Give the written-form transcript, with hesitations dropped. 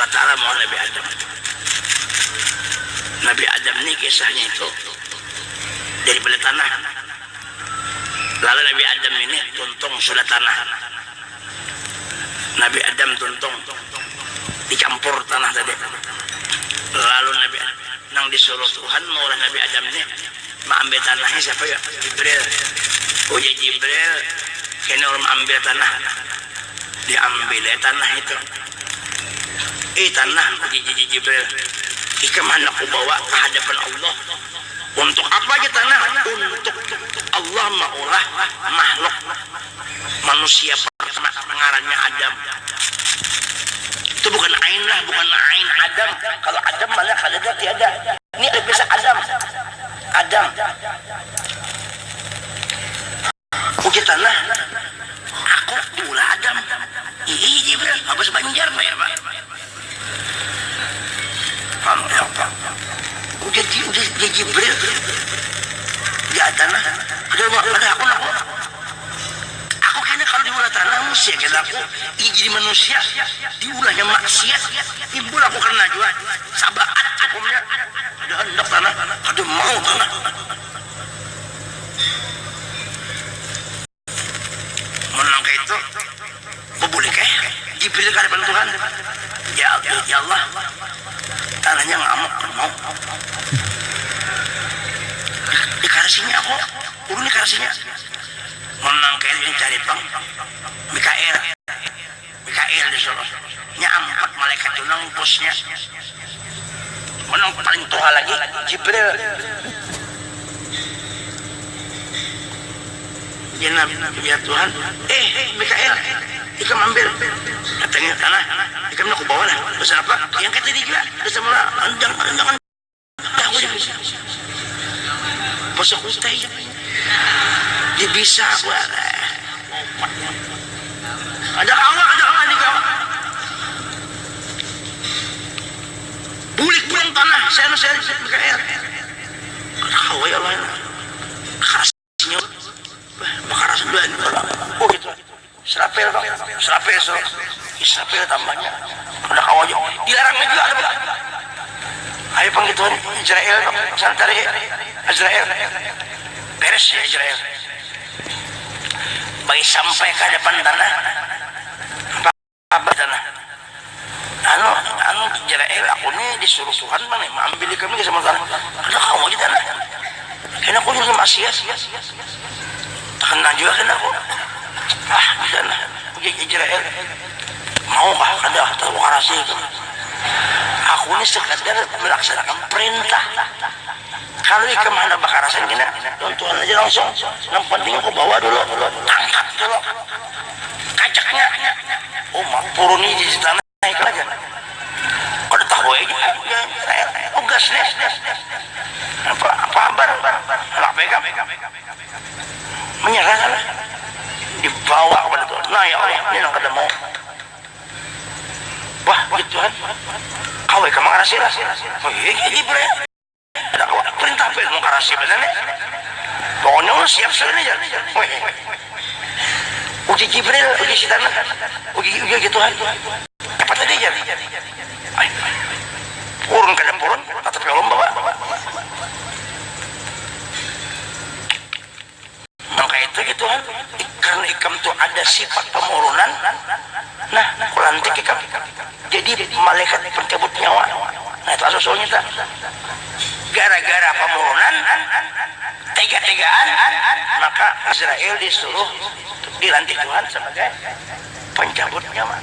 Ta'ala mau Nabi Adam. Nabi Adam ini kisahnya itu daripada tanah. Lalu Nabi Adam ini tuntung sudah tanah. Nabi Adam tuntung dicampur tanah tadi. Lalu Nabi nang disuruh Tuhan mau Nabi Adam ini mengambil tanahnya siapa ya? Jibril. Uji Jibril kena orang ambil tanah. Diambil tanah itu. Tanah uji Jibril. Kemana aku bawa ke hadapan Allah? Untuk apa aja tanah? Untuk Allah maulah makhluk manusia pertama pengarangnya Adam. Itu bukan ain lah, bukan ain Adam. Kalau Adam malah ada tiada. Ini ada bisa Adam. Adam. Uji tanah. Aku pula Adam. Iya Jibril, habis banjar Pak ya Pak. Ya Pak. Udah Jibril di tanah. Ada aku kena kalau diulah tanah manusia kena aku jadi manusia diulahnya maksiat ibu aku kena juga sabaat hukumnya ada hendak tanah ada mau tanah menang ke itu boleh kah Jibril ke hadapan Tuhan ya Allah tanahnya ngamuk mau dikarasinya aku urun dikarasinya menang kayak yang cari pang Mikael disuruh nya 4 malaikat itu nang bosnya menang paling tua lagi Jibril ya Tuhan Mikael ikam ambil katanya tanah ikam nak bawa lah besar apa yang kata dia juga semula jangan aku jangan pasok ustai dia bisa aku ada awak di kau bulik pulang tanah saya Mikael kau ya Allah kerasnya makaras dua ini oh gitu serapel tambahnya udah kau aja dilarangnya juga ada ayo panggil Tuhan Israel sana cari Israel beres ya Israel bagi sampai ke depan tanah apa tanah anu Israel aku ini disuruh Tuhan mana ambil kami sama tanah ada kamu aja tanah kena aku juga maksiat kena juga kena aku sana Israel mau kah ada tahu karasi itu aku ini sekadar melaksanakan perintah kalau ikam ada bakarasan kena Tuhan aja langsung yang penting aku bawa dulu tangkap dulu kacaknya turun di tanah naik lagi kalau tahu aja gas apa kabar lah pegang menyerah dibawa kepada Tuhan nah ya Allah ini yang kada mau wah gitu kan kau ikam mengarasi oh iya Jibril ada perintah apa yang mengarasi benar pokoknya siap sekali aja uji Jibril uji si tanah uji gitu kan apa tadi aja turun kadang turun atau pelom bawa maka itu gitu kan karena ikam tuh ada sifat pemurunan nah kulantik ikam jadi malaikat pencabut nyawa nah itu asal-usulnya tak gara-gara pemurunan tega-tegaan maka Israel disuruh dilantik Tuhan sebagai pencabut nyawa